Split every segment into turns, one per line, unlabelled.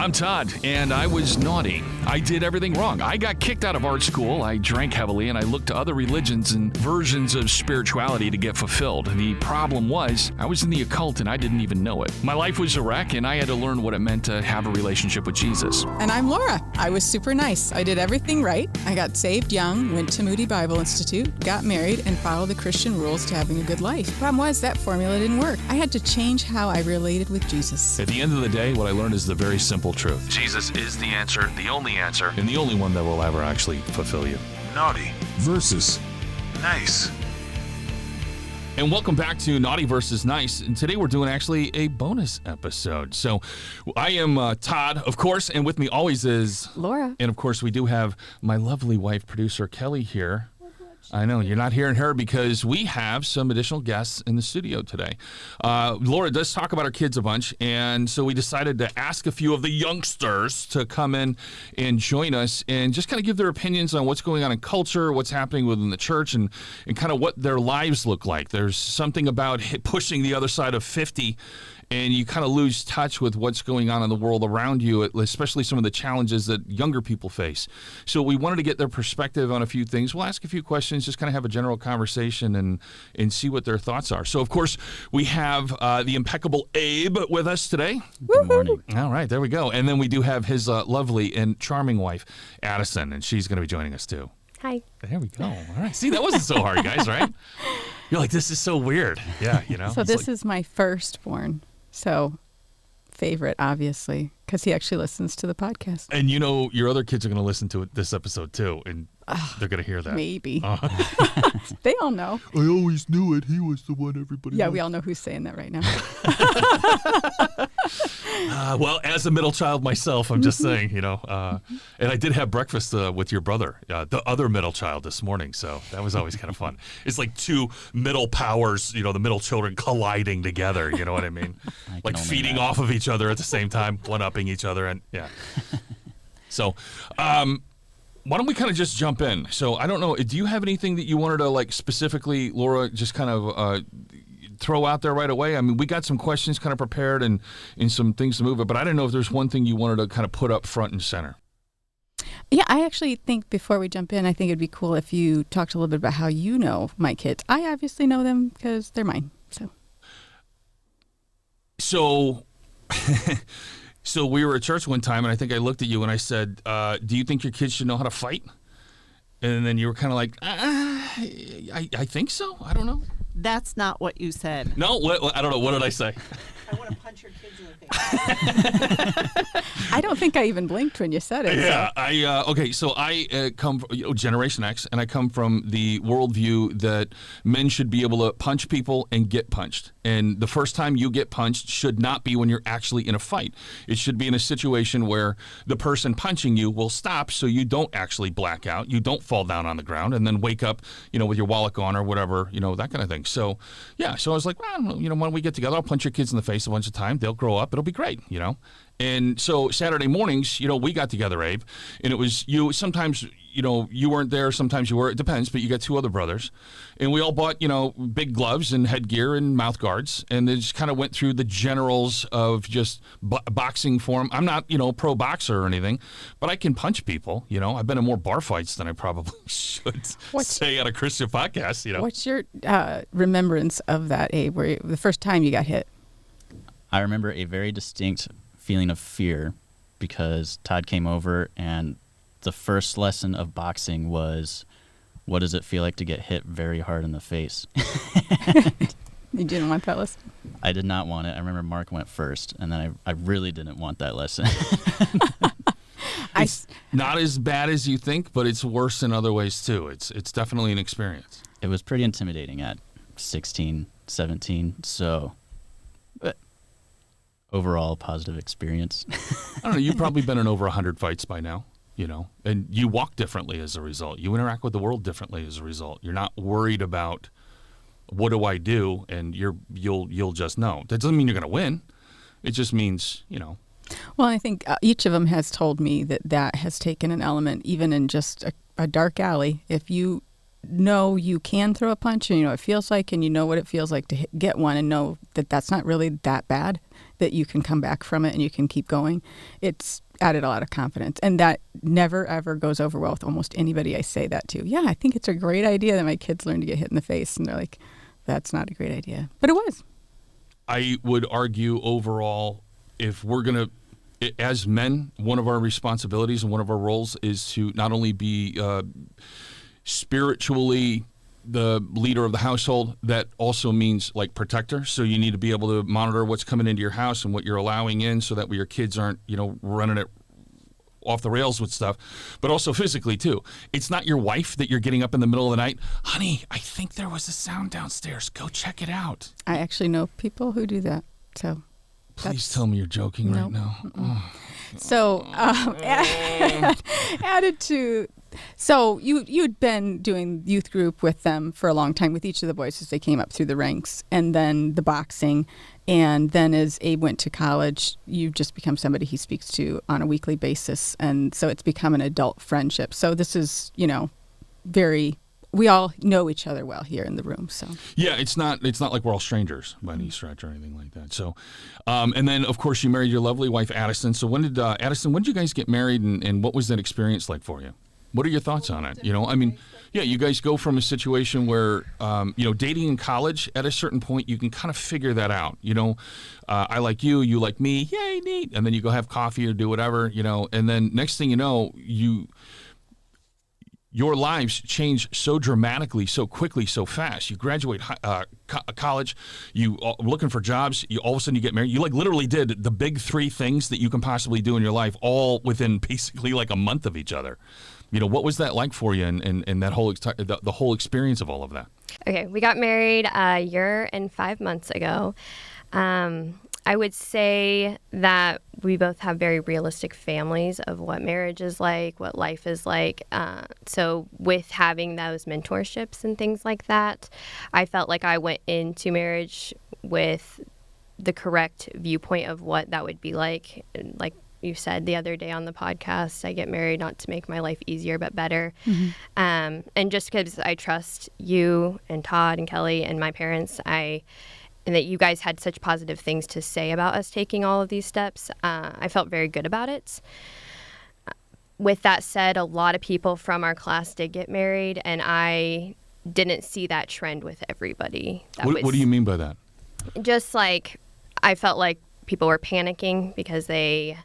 I'm Todd, and I was naughty. I did everything wrong. I got kicked out of art school, I drank heavily, and I looked to other religions and versions of spirituality to get fulfilled. The problem was, I was in the occult and I didn't even know it. My life was a wreck, and I had to learn what it meant to have a relationship with Jesus.
And I'm Laura. I was super nice. I did everything right. I got saved young, went to Moody Bible Institute, got married, and followed the Christian rules to having a good life. Problem was, that formula didn't work. I had to change how I related with Jesus.
At the end of the day, what I learned is the very simple truth. Jesus is the answer, and the only one that will ever actually fulfill you.
Naughty
versus
nice.
And welcome back to Naughty versus Nice. And today we're doing actually a bonus episode. So I am Todd, of course, and with me always is
Laura.
And of course, we do have my lovely wife, producer Kelly, here. I know, you're not hearing her because we have some additional guests in the studio today. Laura does talk about her kids a bunch, and so we decided to ask a few of the youngsters to come in and join us and just kind of give their opinions on what's going on in culture, what's happening within the church, and kind of what their lives look like. There's something about pushing the other side of 50, and you kind of lose touch with what's going on in the world around you, especially some of the challenges that younger people face. So we wanted to get their perspective on a few things. We'll ask a few questions, just kind of have a general conversation and see what their thoughts are. So, of course, we have the impeccable Abe with us today.
Good morning.
All right, there we go. And then we do have his lovely and charming wife, Addison, and she's going to be joining us too.
Hi.
There we go. All right. See, that wasn't so hard, guys, right? You're like, this is so weird. Yeah, you know.
So this is my firstborn. So, favorite, obviously, because he actually listens to the podcast.
And you know, your other kids are going to listen to this episode too, and they're going to hear that.
Maybe. They all know.
I always knew it. He was the one everybody
Yeah,
liked.
we all know who's saying that right now.
Well, as a middle child myself, I'm just saying, you know, and I did have breakfast with your brother, the other middle child this morning, so that was always kind of fun. It's like two middle powers, you know, the middle children colliding together, you know what I mean? Like feeding off of each other at the same time, one-upping each other, and yeah. So, why don't we kind of just jump in? So, I don't know, do you have anything that you wanted to, like, specifically, Laura, just kind of throw out there right away? I mean, we got some questions kind of prepared and some things to move it, but I didn't know if there's one thing you wanted to kind of put up front and center.
Yeah, I actually think before we jump in, I think it'd be cool if you talked a little bit about how you know my kids. I obviously know them because they're mine.
So we were at church one time, and I think I looked at you and I said, do you think your kids should know how to fight? And then you were kind of like, I think so. I don't know.
That's not what you said.
No, I don't know. What did I say?
I want to punch your kids in the face.
I don't think I even blinked when you said it.
Yeah,
So.
So I come from Generation X, and I come from the worldview that men should be able to punch people and get punched. And the first time you get punched should not be when you're actually in a fight. It should be in a situation where the person punching you will stop so you don't actually black out, you don't fall down on the ground, and then wake up, you know, with your wallet gone or whatever, you know, that kind of thing. So, yeah, so I was like, well, you know, when we get together, I'll punch your kids in the face a bunch of time. They'll grow up. It'll be great, you know. And so Saturday mornings, you know, we got together, Abe, and it was you. Sometimes, you know, you weren't there. Sometimes you were. It depends. But you got two other brothers, and we all bought, you know, big gloves and headgear and mouth guards, and they just kind of went through the generals of just boxing form. I'm not, you know, pro boxer or anything, but I can punch people. You know, I've been in more bar fights than I probably should say on a Christian podcast. You know,
what's your remembrance of that, Abe? Where the first time you got hit?
I remember a very distinct feeling of fear because Todd came over and the first lesson of boxing was, what does it feel like to get hit very hard in the face?
You didn't want that lesson?
I did not want it. I remember Mark went first, and then I really didn't want that lesson.
It's not as bad as you think, but it's worse in other ways too. It's definitely an experience.
It was pretty intimidating at 16, 17, so... overall positive experience.
I don't know. You've probably been in over 100 fights by now, you know, and you walk differently as a result. You interact with the world differently as a result. You're not worried about what do I do, and you'll just know. That doesn't mean you're going to win. It just means, you know.
Well, I think each of them has told me that has taken an element, even in just a dark alley. If you know you can throw a punch and you know what it feels like and you know what it feels like to get one and know that that's not really that bad, that you can come back from it and you can keep going, it's added a lot of confidence. And that never, ever goes over well with almost anybody I say that to. Yeah, I think it's a great idea that my kids learn to get hit in the face. And they're like, that's not a great idea. But it was.
I would argue overall, if we're going to, as men, one of our responsibilities and one of our roles is to not only be spiritually the leader of the household, that also means like protector. So you need to be able to monitor what's coming into your house and what you're allowing in, so that your kids aren't, running it off the rails with stuff, but also physically too. It's not your wife that you're getting up in the middle of the night. Honey, I think there was a sound downstairs. Go check it out.
I actually know people who do that. So
please tell me you're joking right now. Oh.
So added to, so you'd been doing youth group with them for a long time with each of the boys as they came up through the ranks, and then the boxing, and then as Abe went to college, you've just become somebody he speaks to on a weekly basis, and so it's become an adult friendship. So this is, we all know each other well here in the room. So
yeah, it's not like we're all strangers by any stretch or anything like that. So, and then of course you married your lovely wife Addison. So when did you guys get married, and what was that experience like for you? What are your thoughts on it? You guys go from a situation where, dating in college, at a certain point, you can kind of figure that out. I like you, you like me, yay, neat. And then you go have coffee or do whatever, and then next thing you know, your lives change so dramatically, so quickly, so fast. You graduate college, you are looking for jobs, all of a sudden you get married. You literally did the big three things that you can possibly do in your life all within basically like a month of each other. What was that like for you, and that whole the whole experience of all of that?
Okay, we got married a year and 5 months ago. I would say that we both have very realistic families of what marriage is like, what life is like. So with having those mentorships and things like that, I felt like I went into marriage with the correct viewpoint of what that would be like. Like you said the other day on the podcast, I get married not to make my life easier but better. Mm-hmm. And just because I trust you and Todd and Kelly and my parents, and that you guys had such positive things to say about us taking all of these steps, I felt very good about it. With that said, a lot of people from our class did get married, and I didn't see that trend with everybody.
What do you mean by that?
Just like I felt like people were panicking because they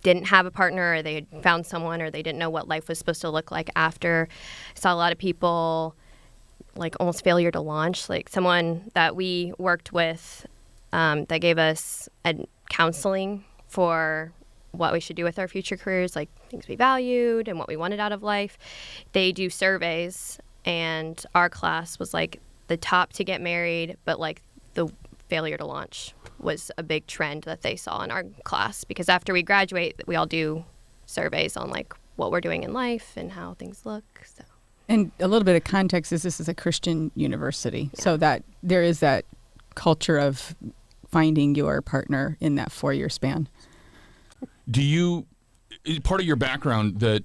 didn't have a partner, or they had found someone, or they didn't know what life was supposed to look like after. I saw a lot of people like almost failure to launch, like someone that we worked with that gave us counseling for what we should do with our future careers, like things we valued and what we wanted out of life. They do surveys, and our class was like the top to get married, but like the failure to launch was a big trend that they saw in our class, because after we graduate, we all do surveys on like what we're doing in life and how things look. So.
And a little bit of context is this is a Christian university, so that there is that culture of finding your partner in that 4-year span.
Part of your background that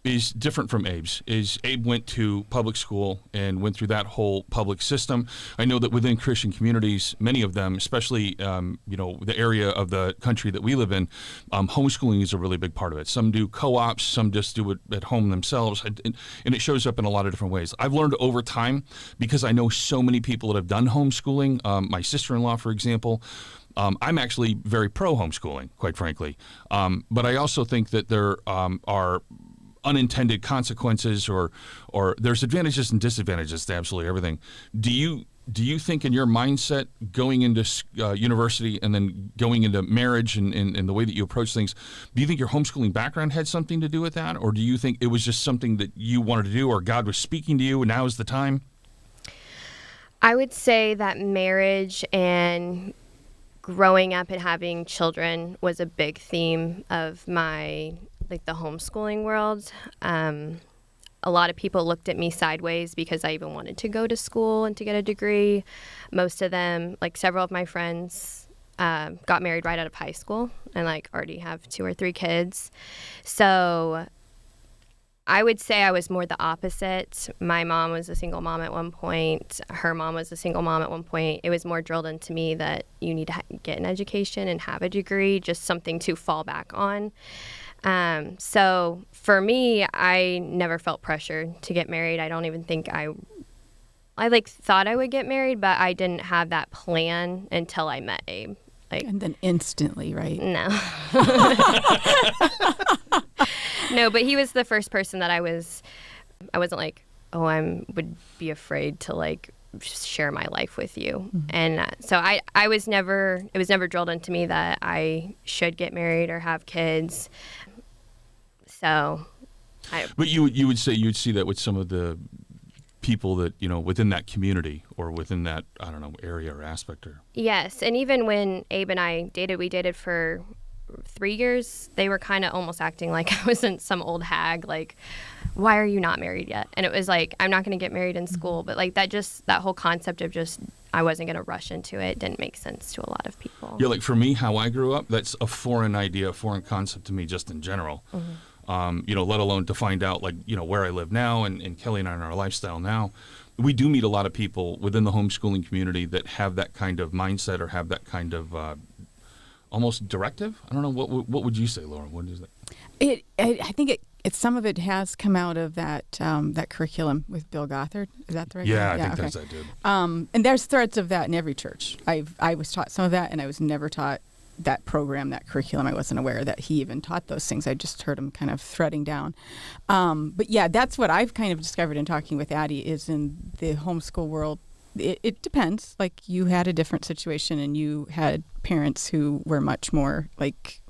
is different from Abe's is Abe went to public school and went through that whole public system. I know that within Christian communities, many of them, especially the area of the country that we live in, homeschooling is a really big part of it. Some do co-ops, some just do it at home themselves, and it shows up in a lot of different ways. I've learned over time, because I know so many people that have done homeschooling. My sister-in-law, for example. I'm actually very pro homeschooling, quite frankly. But I also think that there are unintended consequences, or there's advantages and disadvantages to absolutely everything. Do you think in your mindset going into university and then going into marriage and the way that you approach things, do you think your homeschooling background had something to do with that? Or do you think it was just something that you wanted to do, or God was speaking to you and now is the time?
I would say that marriage and growing up and having children was a big theme of my the homeschooling world. A lot of people looked at me sideways because I even wanted to go to school and to get a degree. Most of them, several of my friends, got married right out of high school and already have 2 or 3 kids. So I would say I was more the opposite. My mom was a single mom at one point. Her mom was a single mom at one point. It was more drilled into me that you need to get an education and have a degree, just something to fall back on. So for me, I never felt pressured to get married. I don't even think I thought I would get married, but I didn't have that plan until I met Abe.
And then instantly, right?
No. No, but he was the first person that I wasn't like, oh, would be afraid to share my life with you. Mm-hmm. And so it was never drilled into me that I should get married or have kids. So
But you'd see that with some of the people that, within that community or within that, I don't know, area or aspect or.
Yes. And even when Abe and I dated, we dated for 3 years. They were kind of almost acting like I wasn't some old hag, like, why are you not married yet? And it was like, I'm not going to get married in school. But that whole concept of just, I wasn't going to rush into it didn't make sense to a lot of people.
Yeah, like for me, how I grew up, that's a foreign idea, a foreign concept to me just in general. Mm-hmm. Let alone to find out where I live now and Kelly and I in our lifestyle now. We do meet a lot of people within the homeschooling community that have that kind of mindset or have that kind of almost directive. I don't know. What would you say, Laura? What is that?
I think some of it has come out of that curriculum with Bill Gothard. Is that the right?
Yeah, I think that's that dude.
And there's threads of that in every church. I was taught some of that, and I was never taught that program, that curriculum. I wasn't aware that he even taught those things. I just heard him kind of threading down. But yeah, that's what I've kind of discovered in talking with Addie is in the homeschool world. It depends. Like you had a different situation and you had parents who were much more like,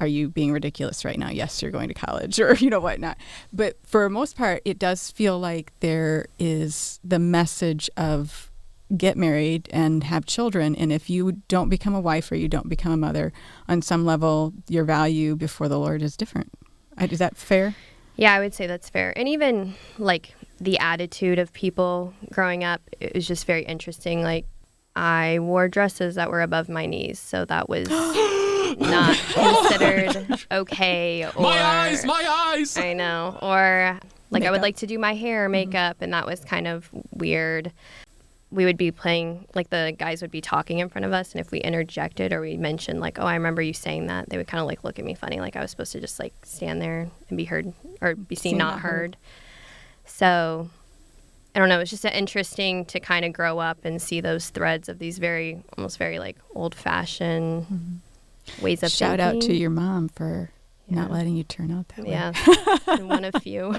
are you being ridiculous right now? Yes, you're going to college or, whatnot. But for the most part, it does feel like there is the message of get married and have children. And if you don't become a wife or you don't become a mother, on some level, your value before the Lord is different. Is that fair?
Yeah, I would say that's fair. And even the attitude of people growing up, it was just very interesting. Like I wore dresses that were above my knees, so that was not considered okay. Or,
my eyes!
I know. Or
makeup.
I would like to do my hair, makeup, and that was kind of weird. We would be playing, the guys would be talking in front of us, and if we interjected or we mentioned, oh, I remember you saying that, they would kind of, look at me funny, like I was supposed to just, stand there and be heard, or be seen, not heard. So, I don't know, it's just interesting to kind of grow up and see those threads of these almost very, old-fashioned ways of
Shout
thinking.
out to your mom for not letting you turn out that way.
Yeah, one of few.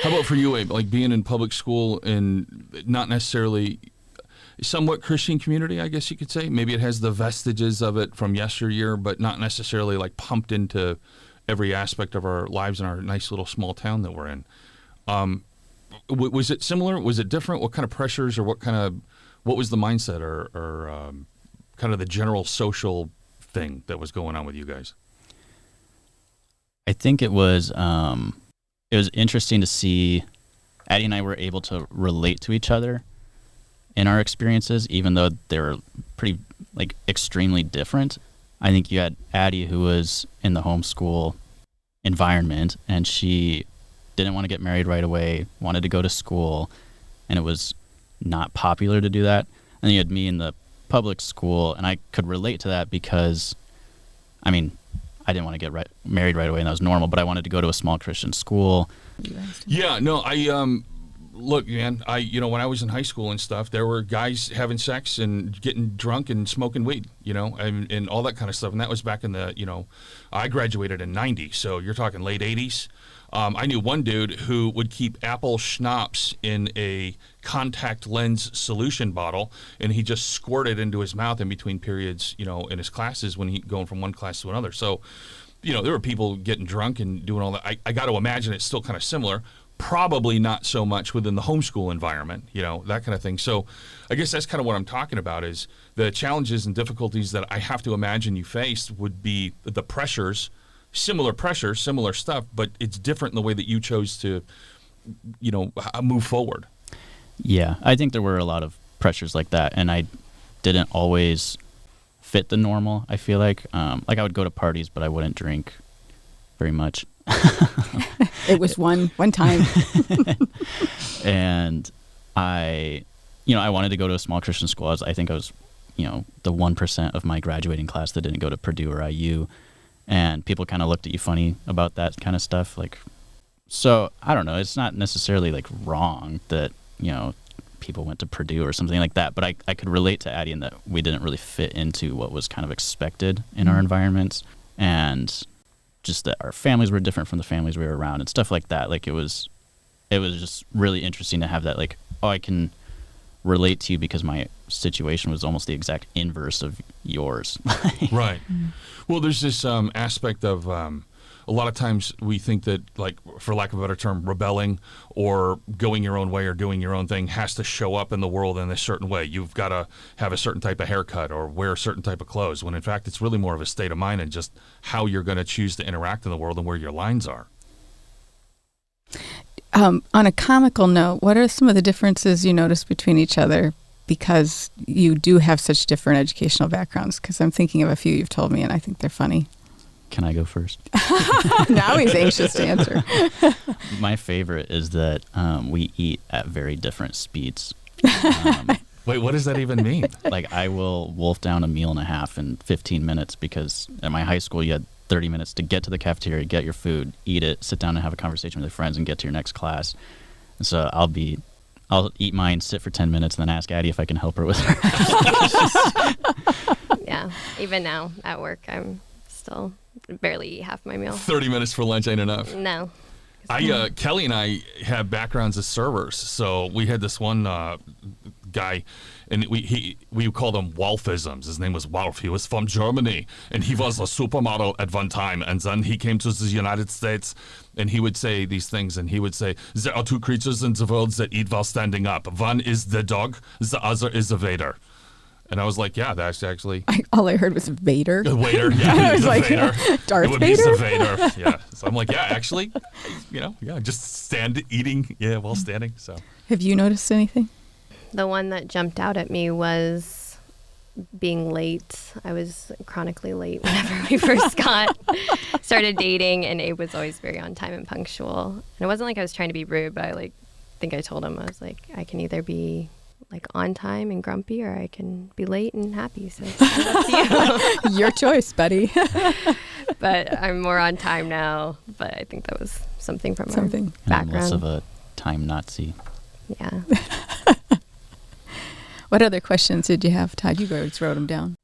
How about for you, Abe? Being in public school and not necessarily somewhat Christian community, I guess you could say. Maybe it has the vestiges of it from yesteryear, but not necessarily pumped into every aspect of our lives in our nice little small town that we're in. Was it similar? Was it different? What kind of pressures or what was the mindset or kind of the general social thing that was going on with you guys?
I think it was interesting to see Addie and I were able to relate to each other in our experiences, even though they were pretty extremely different. I think you had Addie who was in the homeschool environment and she didn't want to get married right away, wanted to go to school, and it was not popular to do that. And then you had me in the public school, and I could relate to that because, I didn't want to get married right away, and that was normal, but I wanted to go to a small Christian school.
Yeah, no, look, man, when I was in high school and stuff, there were guys having sex and getting drunk and smoking weed, and all that kind of stuff. And that was back in the, I graduated in 90, so you're talking late 80s. I knew one dude who would keep apple schnapps in a contact lens solution bottle, and he just squirted into his mouth in between periods, in his classes when he going from one class to another. So, there were people getting drunk and doing all that. I got to imagine it's still kind of similar. Probably not so much within the homeschool environment, that kind of thing. So I guess that's kind of what I'm talking about is the challenges and difficulties that I have to imagine you faced would be the pressures, similar stuff, but it's different in the way that you chose to, move forward.
Yeah, I think there were a lot of pressures like that, and I didn't always fit the normal, I feel like. I would go to parties, but I wouldn't drink very much.
It was one time.
And I wanted to go to a small Christian school. I think I was, the 1% of my graduating class that didn't go to Purdue or IU. And people kind of looked at you funny about that kind of stuff. Like, so I don't know. It's not necessarily like wrong that, people went to Purdue or something like that. But I could relate to Addie in that we didn't really fit into what was kind of expected in our environments. And just that our families were different from the families we were around and stuff like that. Like, it was just really interesting to have that, like, oh, I can relate to you because my situation was almost the exact inverse of yours.
Right. Well, there's this aspect of a lot of times we think that, like, for lack of a better term, rebelling or going your own way or doing your own thing has to show up in the world in a certain way. You've got to have a certain type of haircut or wear a certain type of clothes, when in fact it's really more of a state of mind and just how you're going to choose to interact in the world and where your lines are.
On a comical note, what are some of the differences you notice between each other because you do have such different educational backgrounds? Because I'm thinking of a few you've told me, and I think they're funny.
Can I go first?
Now he's anxious to answer.
My favorite is that we eat at very different speeds.
Wait, what does that even mean?
Like, I will wolf down a meal and a half in 15 minutes because at my high school you had 30 minutes to get to the cafeteria, get your food, eat it, sit down and have a conversation with your friends and get to your next class. And so I'll eat mine, sit for 10 minutes, and then ask Addie if I can help her with her.
Yeah, even now at work, I'm still barely eat half my meal.
30 minutes for lunch ain't enough.
No.
Kelly and I have backgrounds as servers, so we had this one guy, and we called him Wolfisms. His name was Wolf. He was from Germany, and he was a supermodel at one time, and then he came to the United States, and he would say these things, and he would say, there are two creatures in the world that eat while standing up. One is the dog, the other is the waiter. And I was like, yeah, that's actually...
All I heard was Vader.
The waiter, yeah.
I was like,
Vader.
Darth
It would
Vader?
be the Vader, yeah. So I'm like, yeah, actually, just eating, while standing, so...
Have you noticed anything?
The one that jumped out at me was being late. I was chronically late whenever we first started dating, and Abe was always very on time and punctual. And it wasn't like I was trying to be rude, but I think I told him, I was like, I can either be like on time and grumpy, or I can be late and happy. So it's up to you.
Your choice, buddy.
But I'm more on time now. But I think that was something from our
I'm
background.
less of a time Nazi.
Yeah.
What other questions did you have, Todd? You just wrote them down.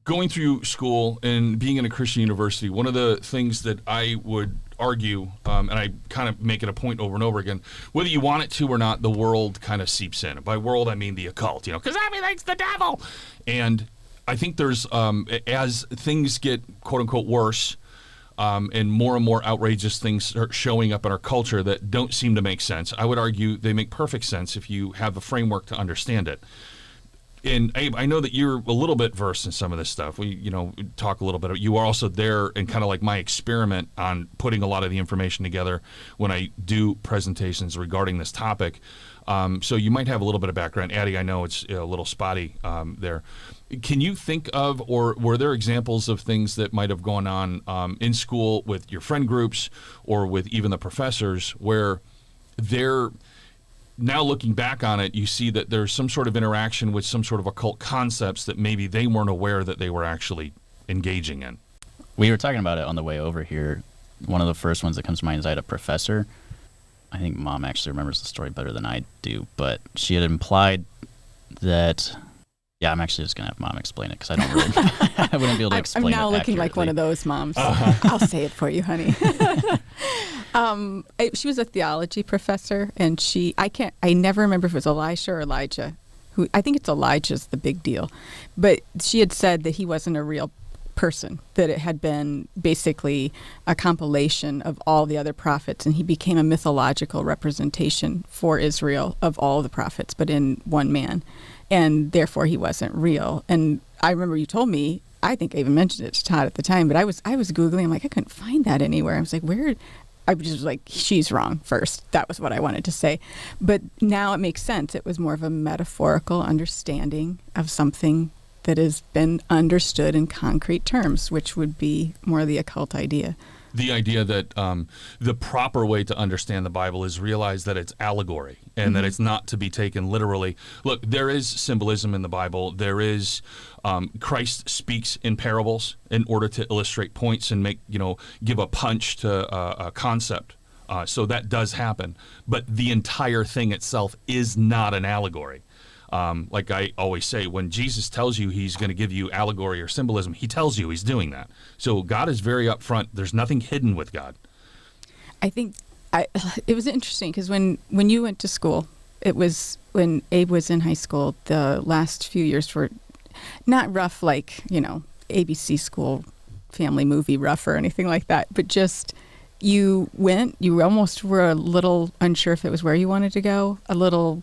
Going through school and being in a Christian university, one of the things that I would argue, and I kind of make it a point over and over again, whether you want it to or not, the world kind of seeps in. By world, I mean the occult, because everything's the devil. And I think there's, as things get, quote unquote, worse, and more outrageous things start showing up in our culture that don't seem to make sense, I would argue they make perfect sense if you have a framework to understand it. And Abe, I know that you're a little bit versed in some of this stuff. We, talk a little bit. You are also there and kind of like my experiment on putting a lot of the information together when I do presentations regarding this topic. So you might have a little bit of background. Addie, I know it's a little spotty there. Can you think of, or were there examples of things that might have gone on in school with your friend groups or with even the professors where they're, now looking back on it, you see that there's some sort of interaction with some sort of occult concepts that maybe they weren't aware that they were actually engaging in?
We were talking about it on the way over here. One of the first ones that comes to mind is I had a professor. I think Mom actually remembers the story better than I do, but she had implied that... Yeah, I'm actually just going to have Mom explain it because I don't really... I wouldn't be able to explain it
I'm now looking like one of those moms. I'll say it for you, honey. She was a theology professor, and I never remember if it was Elisha or Elijah. I think it's Elijah's the big deal. But she had said that he wasn't a real person, that it had been basically a compilation of all the other prophets, and he became a mythological representation for Israel of all the prophets, but in one man. And therefore he wasn't real. And I remember you told me, I think I even mentioned it to Todd at the time, but I was Googling, I'm like, I couldn't find that anywhere. I was like, where? I was just like, she's wrong first. That was what I wanted to say. But now it makes sense. It was more of a metaphorical understanding of something that has been understood in concrete terms, which would be more the occult idea.
The idea that the proper way to understand the Bible is realize that it's allegory and that it's not to be taken literally. Look, there is symbolism in the Bible. There is Christ speaks in parables in order to illustrate points and give a punch to a concept. So that does happen. But the entire thing itself is not an allegory. Like I always say, when Jesus tells you he's going to give you allegory or symbolism, he tells you he's doing that. So God is very upfront. There's nothing hidden with God.
I think it was interesting because when you went to school, it was when Abe was in high school, the last few years were not rough like, ABC school family movie rough or anything like that, but just you almost were a little unsure if it was where you wanted to go, a little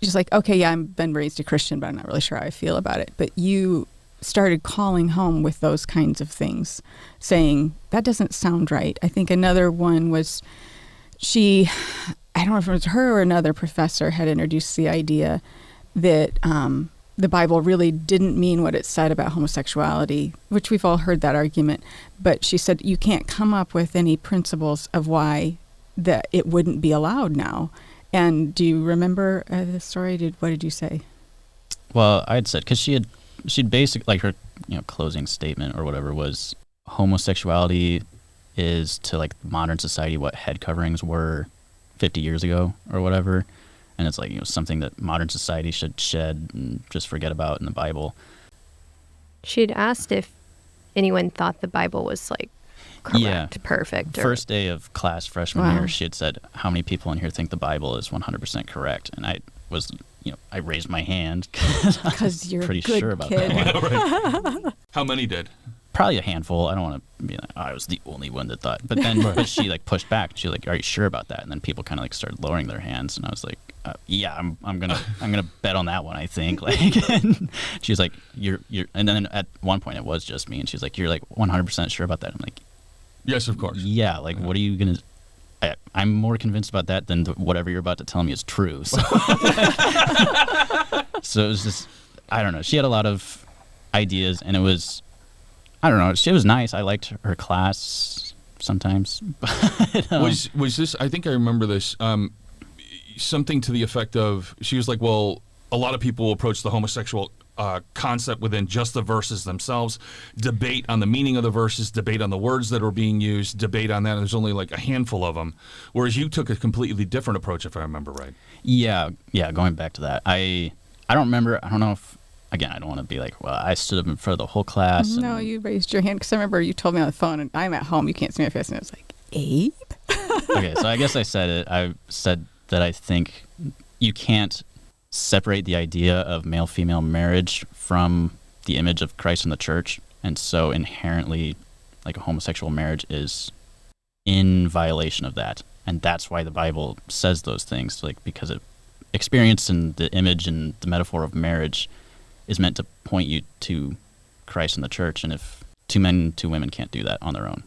just like, okay, yeah, I've been raised a Christian, but I'm not really sure how I feel about it. But you started calling home with those kinds of things, saying, that doesn't sound right. I think another one was I don't know if it was her or another professor had introduced the idea that the Bible really didn't mean what it said about homosexuality, which we've all heard that argument. But she said, you can't come up with any principles of why that it wouldn't be allowed now. And do you remember the story? What did you say?
Well, I had said, because she'd basically, like her closing statement or whatever was, homosexuality is to like modern society what head coverings were 50 years ago or whatever. And it's like, something that modern society should shed and just forget about in the Bible.
She'd asked if anyone thought the Bible was like correct, perfect.
First day of class freshman year, she had said, how many people in here think the Bible is 100% correct? And I was, I raised my hand
because you're
pretty
good
sure about
kid.
that one.
How many did?
Probably a handful. I don't want to be like, I was the only one that thought. But then but she like pushed back. She was like, are you sure about that? And then people kind of like started lowering their hands. And I was like, yeah, I'm gonna bet on that one, I think. Like, and she was like, you're. And then at one point it was just me. And she was like, you're like 100% sure about that? I'm like,
yes, of course.
Yeah, like, what are you going to... I'm more convinced about that than whatever you're about to tell me is true. So, so it was just... I don't know. She had a lot of ideas, and it was... I don't know. She was nice. I liked her class sometimes. But,
Was this... I think I remember this. Something to the effect of... She was like, well, a lot of people approach the homosexual... concept within just the verses themselves, debate on the meaning of the verses, debate on the words that are being used, debate on that, and there's only like a handful of them, whereas you took a completely different approach, if I remember right.
Yeah, going back to that. I don't remember, I don't know if, again, I don't want to be like, well, I stood up in front of the whole class.
No, you raised your hand, because I remember you told me on the phone, and I'm at home, you can't see my face, and I was like, Abe?
Okay, so I guess I said it. I said that I think you can't separate the idea of male-female marriage from the image of Christ in the church, and so inherently like a homosexual marriage is in violation of that, and that's why the Bible says those things, like because it experience and the image and the metaphor of marriage is meant to point you to Christ in the church, and if two men, two women can't do that on their own.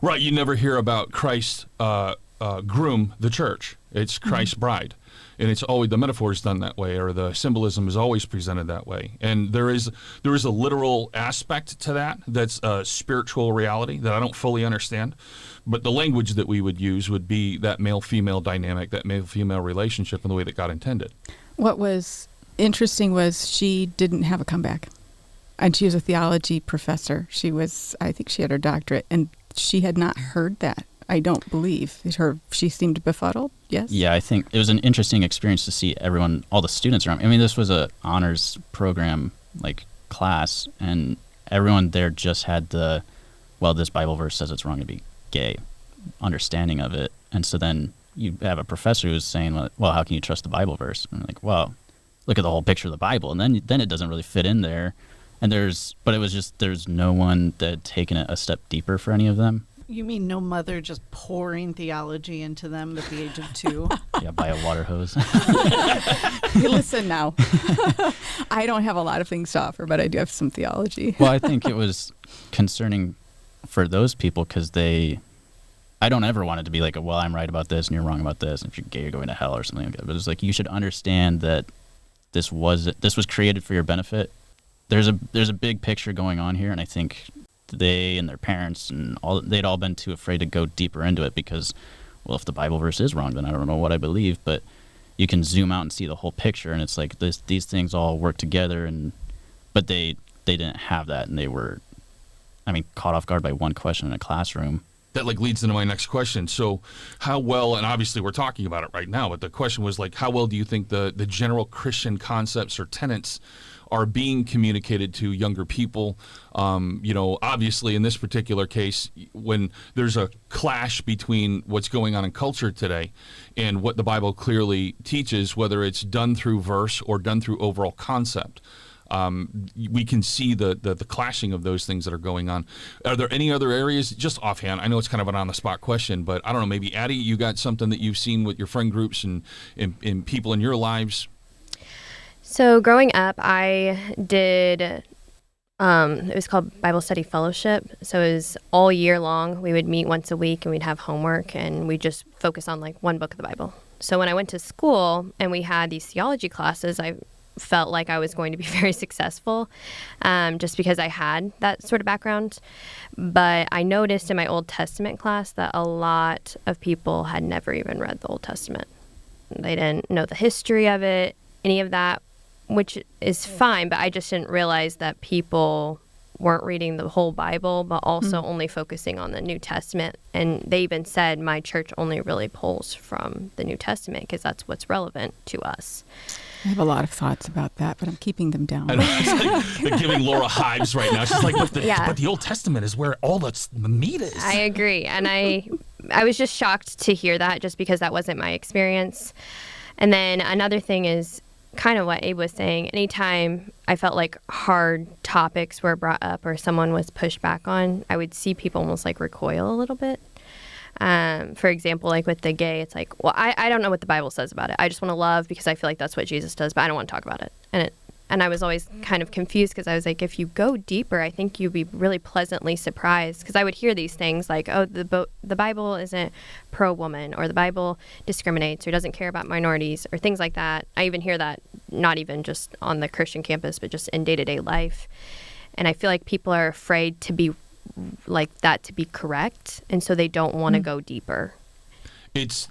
Right, you never hear about Christ groom the church. It's Christ's bride. And it's always, the metaphor is done that way, or the symbolism is always presented that way. And there is a literal aspect to that that's a spiritual reality that I don't fully understand. But the language that we would use would be that male-female dynamic, that male-female relationship in the way that God intended.
What was interesting was she didn't have a comeback. And she was a theology professor. I think she had her doctorate, and she had not heard that. I don't believe. She seemed befuddled, yes?
Yeah, I think it was an interesting experience to see everyone, all the students around. I mean, this was a honors program, like, class, and everyone there just had this Bible verse says it's wrong to be gay, understanding of it. And so then you have a professor who's saying, well, how can you trust the Bible verse? And I'm like, well, look at the whole picture of the Bible. And then it doesn't really fit in there. And there's no one that had taken it a step deeper for any of them.
You mean no mother just pouring theology into them at the age of 2?
Yeah, by a water hose.
You listen now. I don't have a lot of things to offer, but I do have some theology.
Well, I think it was concerning for those people because I don't ever want it to be like, well, I'm right about this and you're wrong about this. And if you're gay, you're going to hell or something like that. But it's like, you should understand that this was created for your benefit. There's a big picture going on here, and I think they and their parents and they'd all been too afraid to go deeper into it because, well, if the Bible verse is wrong, then I don't know what I believe. But you can zoom out and see the whole picture, and it's like these things all work together. But they didn't have that, and they were, caught off guard by one question in a classroom.
That leads into my next question. So how well, and obviously we're talking about it right now, but the question was how well do you think the general Christian concepts or tenets are being communicated to younger people? Obviously in this particular case, when there's a clash between what's going on in culture today and what the Bible clearly teaches, whether it's done through verse or done through overall concept, we can see the clashing of those things that are going on. Are there any other areas, just offhand? I know it's kind of an on-the-spot question, but I don't know, maybe Addie, you got something that you've seen with your friend groups and people in your lives?
So growing up, I did, it was called Bible Study Fellowship. So it was all year long. We would meet once a week and we'd have homework and we'd just focus on one book of the Bible. So when I went to school and we had these theology classes, I felt like I was going to be very successful just because I had that sort of background. But I noticed in my Old Testament class that a lot of people had never even read the Old Testament. They didn't know the history of it, any of that, which is fine, but I just didn't realize that people weren't reading the whole Bible, but also only focusing on the New Testament. And they even said my church only really pulls from the New Testament because that's what's relevant to us.
I have a lot of thoughts about that, but I'm keeping them down.
I know, it's they're giving Laura hives right now. She's like, but the Old Testament is where all the meat is.
I agree. And I was just shocked to hear that just because that wasn't my experience. And then another thing is kind of what Abe was saying. Anytime I felt like hard topics were brought up or someone was pushed back on, I would see people almost recoil a little bit. For example, with the gay, it's well, I don't know what the Bible says about it. I just want to love because I feel like that's what Jesus does, but I don't want to talk about it. And I was always kind of confused because I was if you go deeper, I think you'd be really pleasantly surprised. Because I would hear these things the Bible isn't pro-woman, or the Bible discriminates or doesn't care about minorities or things like that. I even hear that not even just on the Christian campus, but just in day-to-day life. And I feel like people are afraid to be that to be correct, and so they don't want to go deeper. It's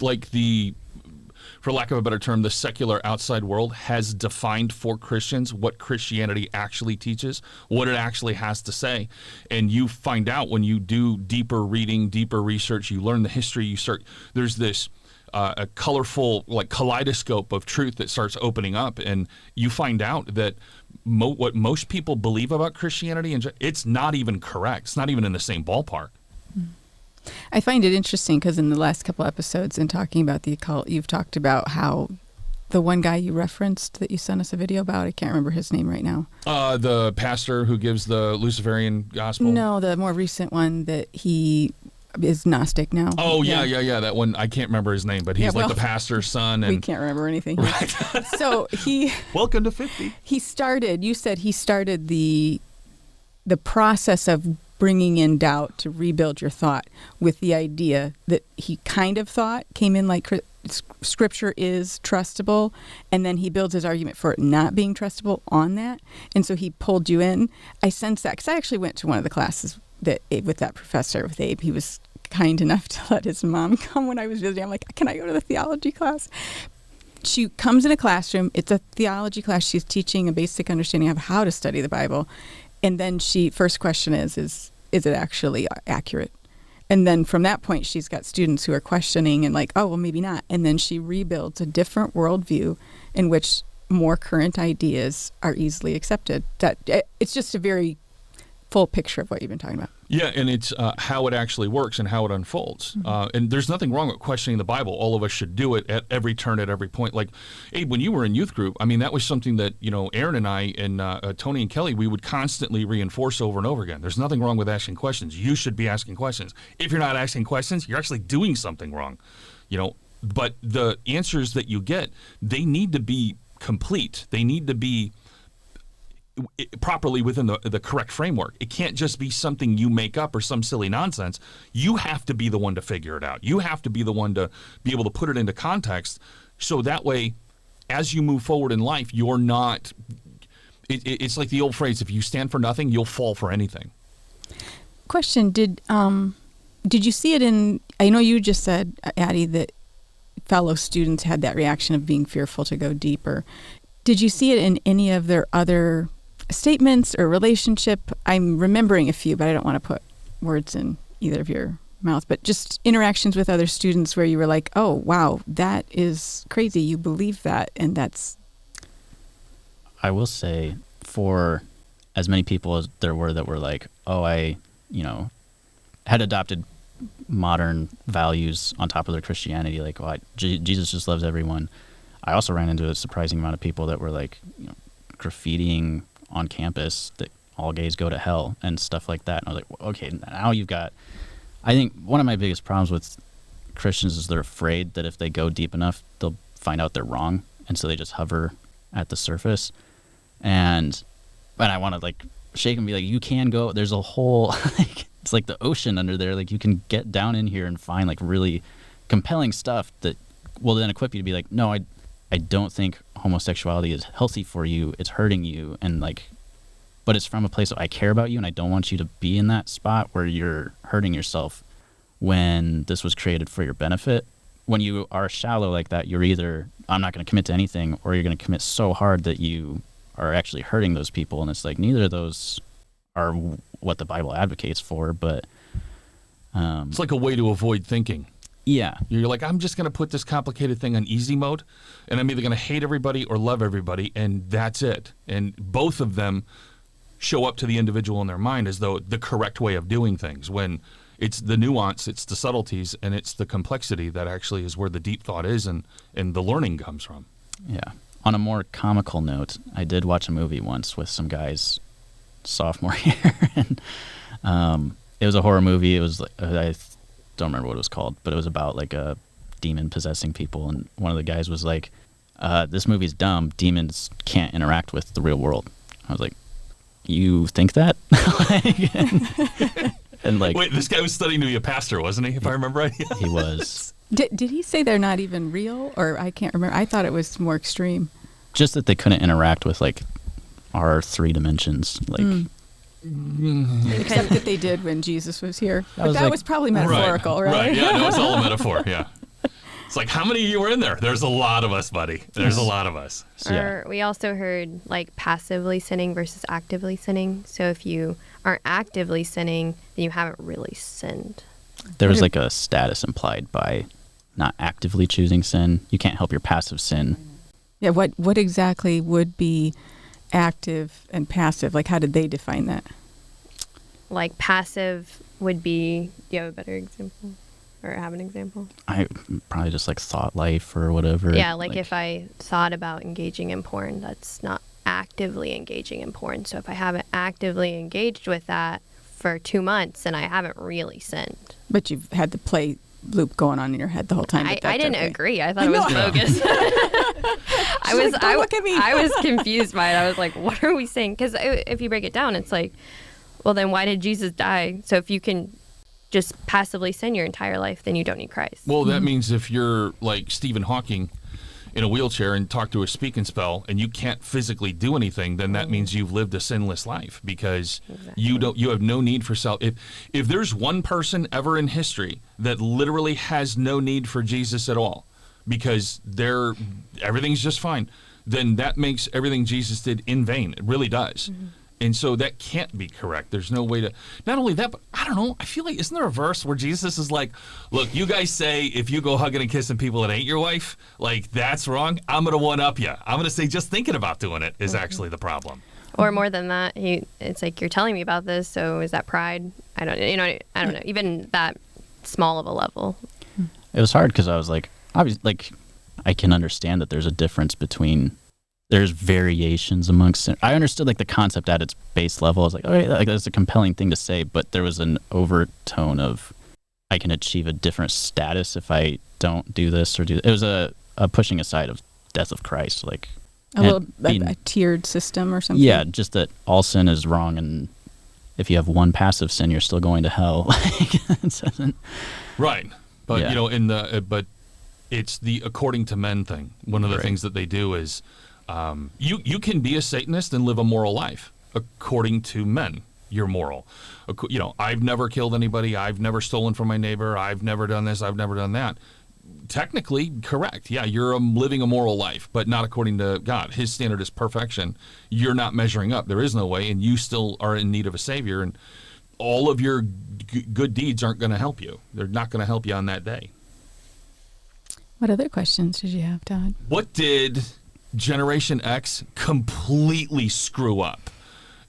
for lack of a better term, the secular outside world has defined for Christians what Christianity actually teaches, what it actually has to say. And you find out when you do deeper reading, deeper research, you learn the history, there's this a colorful kaleidoscope of truth that starts opening up, and you find out that what most people believe about Christianity, it's not even correct. It's not even in the same ballpark.
I find it interesting because in the last couple episodes in talking about the occult, you've talked about how the one guy you referenced that you sent us a video about, I can't remember his name right now.
The pastor who gives the Luciferian gospel?
No, the more recent one that he is Gnostic now.
Oh, yeah. That one, I can't remember his name, but he's the pastor's son. And
we can't remember anything.
Right.
So
Welcome to 50.
You said he started the process of bringing in doubt to rebuild your thought with the idea that he kind of thought came in Scripture is trustable, and then he builds his argument for it not being trustable on that, and so he pulled you in. I sense that because I actually went to one of the classes with that professor, with Abe. He was kind enough to let his mom come when I was visiting. I'm like, can I go to the theology class? She comes in a classroom. It's a theology class. She's teaching a basic understanding of how to study the Bible. And then first question is it actually accurate? And then from that point, she's got students who are questioning and oh, well, maybe not. And then she rebuilds a different worldview in which more current ideas are easily accepted. It's just a very full picture of what you've been talking about.
Yeah, and it's how it actually works and how it unfolds. And there's nothing wrong with questioning the Bible. All of us should do it at every turn, at every point. Abe, when you were in youth group, that was something that, Aaron and I and Tony and Kelly, we would constantly reinforce over and over again. There's nothing wrong with asking questions. You should be asking questions. If you're not asking questions, you're actually doing something wrong. But the answers that you get, they need to be complete. They need to be properly within the correct framework. It can't just be something you make up or some silly nonsense. You have to be the one to figure it out. You have to be the one to be able to put it into context, so that way, as you move forward in life, you're not... It's like the old phrase, if you stand for nothing, you'll fall for anything.
Question, did you see it in, I know you just said, Addie, that fellow students had that reaction of being fearful to go deeper. Did you see it in any of their other statements or relationship? I'm remembering a few, but I don't want to put words in either of your mouths, but just interactions with other students where you were like, oh, wow, that is crazy. You believe that, and that's...
I will say, for as many people as there were that were like, oh, I, had adopted modern values on top of their Christianity, like, oh, Jesus just loves everyone. I also ran into a surprising amount of people that were like, graffitiing on campus that all gays go to hell and stuff like that. And I was like, well, okay, now you've got... I think one of my biggest problems with Christians is they're afraid that if they go deep enough, they'll find out they're wrong. And so they just hover at the surface. And I want to like shake and be like, you can go, there's a whole, like, it's like the ocean under there. Like you can get down in here and find like really compelling stuff that will then equip you to be like, no, I don't think homosexuality is healthy for you. It's hurting you. And like, but it's from a place of I care about you and I don't want you to be in that spot where you're hurting yourself when this was created for your benefit. When you are shallow like that, you're either, I'm not going to commit to anything, or you're going to commit so hard that you are actually hurting those people. And it's like, neither of those are what the Bible advocates for, but...
it's like a way to avoid thinking.
Yeah.
You're like, I'm just going to put this complicated thing on easy mode, and I'm either going to hate everybody or love everybody, and that's it. And both of them show up to the individual in their mind as though the correct way of doing things, when it's the nuance, it's the subtleties, and it's the complexity that actually is where the deep thought is and the learning comes from.
Yeah. On a more comical note, I did watch a movie once with some guys sophomore year. And, it was a horror movie. It was, I don't remember what it was called, but it was about like a demon possessing people. And one of the guys was like, this movie's dumb. Demons can't interact with the real world. I was like, you think that? and like,
wait, this guy was studying to be a pastor, wasn't he? If I remember right.
He was.
Did he say they're not even real? Or I can't remember. I thought it was more extreme.
Just that they couldn't interact with like our 3 dimensions. Like,
except that they did when Jesus was here. But that
like,
was probably metaphorical, right?
Right, yeah, no, it's all a metaphor, yeah. It's like, how many of you were in there? There's a lot of us, buddy. There's a lot of us.
So, yeah.
We also heard like passively sinning versus actively sinning. So if you aren't actively sinning, then you haven't really sinned.
There was like a status implied by not actively choosing sin. You can't help your passive sin.
Yeah, what exactly would be active and passive? Like, how did they define that?
Like passive would be, do you have a better example? Or have an example?
I probably just like thought life or whatever.
Yeah, like if I thought about engaging in porn, that's not actively engaging in porn. So if I haven't actively engaged with that for 2 months, then I haven't really sinned.
But you've had the play loop going on in your head the whole time.
I didn't agree. I thought it was bogus. I was confused by it. I was like, what are we saying? Because if you break it down, it's like, well, then why did Jesus die? So if you can just passively sin your entire life, then you don't need Christ.
Well, that means if you're like Stephen Hawking in a wheelchair and talk to a speaking spell and you can't physically do anything, then that means you've lived a sinless life, because you have no need for self. If there's one person ever in history that literally has no need for Jesus at all, because everything's just fine, then that makes everything Jesus did in vain. It really does. Mm-hmm. And so that can't be correct. There's no way to, not only that, but I don't know, I feel like, isn't there a verse where Jesus is like, look, you guys say if you go hugging and kissing people that ain't your wife, like, that's wrong. I'm going to one-up you. I'm going to say just thinking about doing it is actually the problem.
Or more than that, it's like, you're telling me about this, so is that pride? I don't know. Even that small of a level.
It was hard because I was like, obviously, like, I can understand that there's a difference between, there's variations amongst sin. I understood like the concept at its base level. I was like, okay, like, that's a compelling thing to say, but there was an overtone of, I can achieve a different status if I don't do this or do. It was a pushing aside of death of Christ, like
a tiered system or something.
Yeah, just that all sin is wrong, and if you have one passive sin, you're still going to hell.
Right, but yeah. But it's the according to men thing. One of the things that they do is, you can be a Satanist and live a moral life according to men. you're moral. I've never killed anybody. I've never stolen from my neighbor. I've never done this. I've never done that. Technically correct. Yeah, you're living a moral life, but not according to God. His standard is perfection. You're not measuring up. There is no way, and you still are in need of a Savior, and all of your good deeds aren't going to help you. They're not going to help you on that day.
What other questions did you have, Todd?
What did Generation X completely screw up?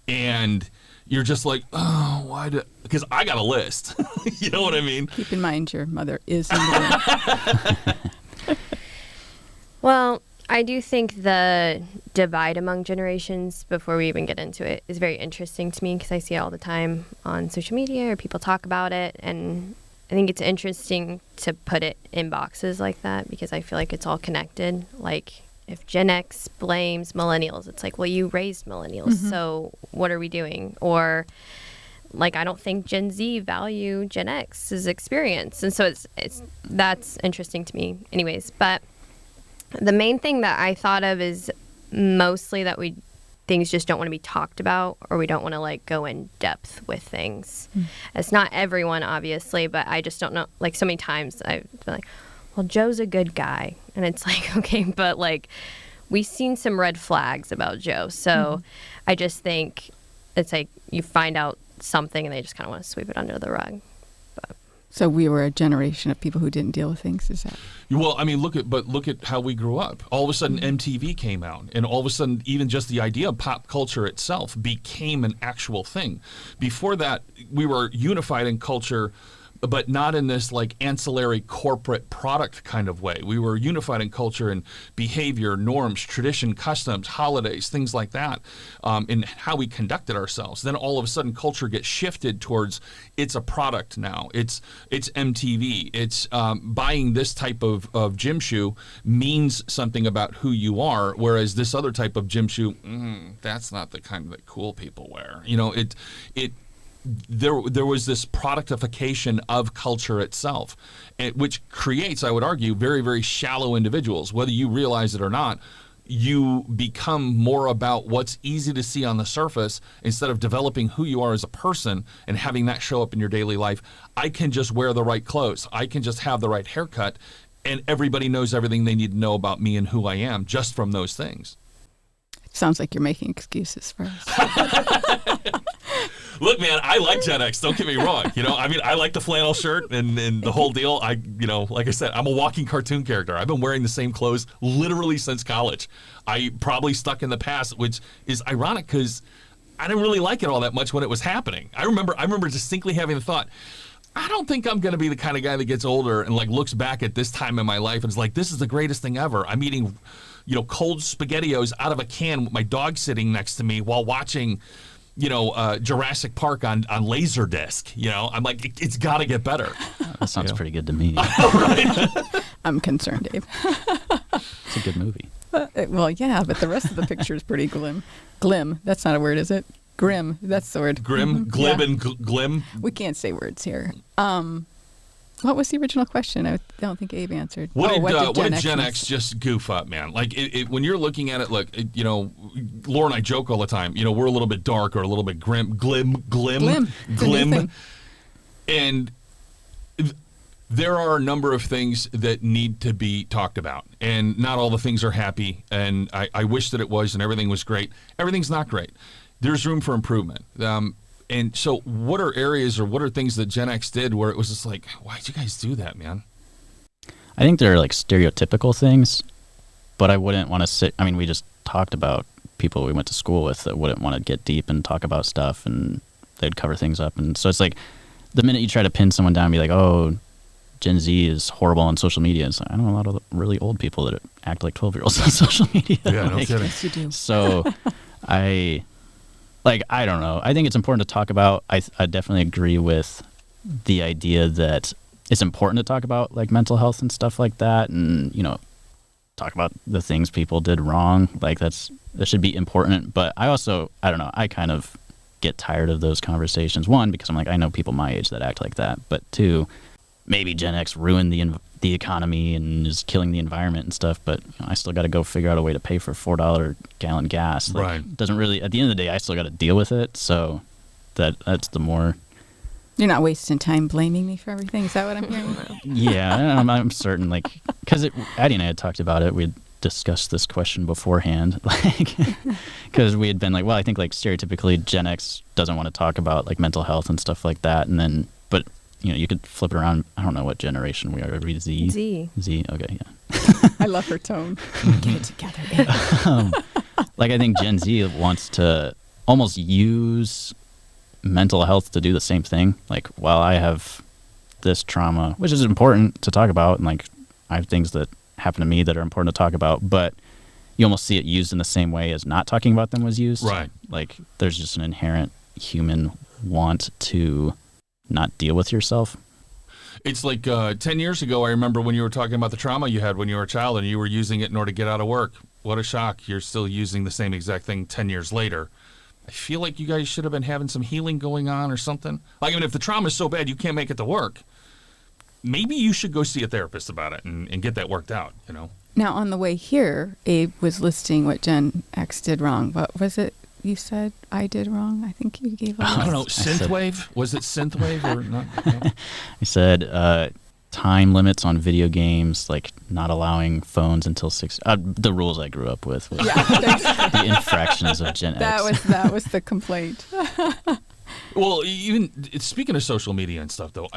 And you're just like, oh, why did... Because I got a list. You know what I mean?
Keep in mind your mother is in the room.
Well, I do think the divide among generations, before we even get into it, is very interesting to me because I see it all the time on social media or people talk about it. And I think it's interesting to put it in boxes like that because I feel like it's all connected. Like if Gen X blames millennials, it's like, well, you raised millennials, so what are we doing? Or like, I don't think Gen Z value Gen X's experience. And so that's interesting to me anyways. But the main thing that I thought of is mostly that things just don't want to be talked about, or we don't want to like go in depth with things. It's not everyone, obviously, but I just don't know. Like so many times I've been like, well, Joe's a good guy. And it's like, okay, but like we've seen some red flags about Joe. So I just think it's like you find out something and they just kind of want to sweep it under the rug.
So we were a generation of people who didn't deal with things, is that?
Well, I mean, look at how we grew up. All of a sudden, MTV came out, and all of a sudden, even just the idea of pop culture itself became an actual thing. Before that, we were unified in culture, but not in this like ancillary corporate product kind of way. We were unified in culture and behavior, norms, tradition, customs, holidays, things like that, in how we conducted ourselves. Then all of a sudden culture gets shifted towards it's a product now. It's MTV. It's buying this type of gym shoe means something about who you are, whereas this other type of gym shoe, that's not the kind that cool people wear. There was this productification of culture itself, which creates, I would argue, very, very shallow individuals. Whether you realize it or not, you become more about what's easy to see on the surface instead of developing who you are as a person and having that show up in your daily life. I can just wear the right clothes. I can just have the right haircut, and everybody knows everything they need to know about me and who I am just from those things.
It sounds like you're making excuses for us.
Look, man, I like Gen X. Don't get me wrong. I mean, I like the flannel shirt and the whole deal. Like I said, I'm a walking cartoon character. I've been wearing the same clothes literally since college. I probably stuck in the past, which is ironic because I didn't really like it all that much when it was happening. I remember distinctly having the thought, I don't think I'm going to be the kind of guy that gets older and like looks back at this time in my life and is like, this is the greatest thing ever. I'm eating, cold SpaghettiOs out of a can with my dog sitting next to me while watching Jurassic Park on Laserdisc. I'm like, it's got to get better.
That sounds pretty good to me.
Right?
I'm concerned, Dave.
It's a good movie.
Well, yeah, but the rest of the picture is pretty glim. Glim. That's not a word, is it? Grim. That's the word.
Grim, glib,
Yeah.
and glim.
We can't say words here. What was the original question? I don't think Abe answered.
What did
Gen
Gen
miss?
X just goof up, man? Like, when you're looking at it, look, Laura and I joke all the time. We're a little bit dark or a little bit glim.
It's a new thing.
And there are a number of things that need to be talked about, and not all the things are happy. And I wish that it was, and everything was great. Everything's not great. There's room for improvement. And so what are areas or what are things that Gen X did where it was just like, why'd you guys do that, man?
I think they're like stereotypical things, but I wouldn't want to we just talked about people we went to school with that wouldn't want to get deep and talk about stuff, and they'd cover things up. And so it's like the minute you try to pin someone down and be like, oh, Gen Z is horrible on social media, it's like, I know a lot of really old people that act like 12-year-olds on social media.
Yeah, no kidding.
Yes, you do.
So I don't know. I think it's important to talk about. I definitely agree with the idea that it's important to talk about like mental health and stuff like that, and talk about the things people did wrong. Like that should be important. But I don't know. I kind of get tired of those conversations. One, because I'm like, I know people my age that act like that. But two, maybe Gen X ruined the economy and is killing the environment and stuff, but I still got to go figure out a way to pay for $4 gallon gas. Like,
right.
Doesn't really, at the end of the day, I still got to deal with it. So that's the more.
You're not wasting time blaming me for everything. Is that what I'm hearing?
Yeah, I'm certain, like, because Addie and I had talked about it. We'd discussed this question beforehand, like, because we had been like, well, I think like stereotypically Gen X doesn't want to talk about like mental health and stuff like that, and then, but you could flip it around. I don't know what generation we are. Are we Z? Z. Okay, yeah.
I love her tone. Get it together.
Like I think Gen Z wants to almost use mental health to do the same thing. Like, well, I have this trauma, which is important to talk about, and like I have things that happen to me that are important to talk about, but you almost see it used in the same way as not talking about them was used.
Right.
Like there's just an inherent human want to not deal with yourself.
It's like 10 years ago, I remember when you were talking about the trauma you had when you were a child and you were using it in order to get out of work. What a shock. You're still using the same exact thing 10 years later. I feel like you guys should have been having some healing going on or something. Like, I mean, if the trauma is so bad you can't make it to work, maybe you should go see a therapist about it and get that worked out, you know?
Now, on the way here, Abe was listing what Gen X did wrong. What was it you said I did wrong? I think you gave a list.
I don't know. Synthwave? Was it synthwave or not? No?
I said time limits on video games, like not allowing phones until 6. The rules I grew up with. Was the infractions of Gen X.
That was the complaint.
Well, even speaking of social media and stuff, though,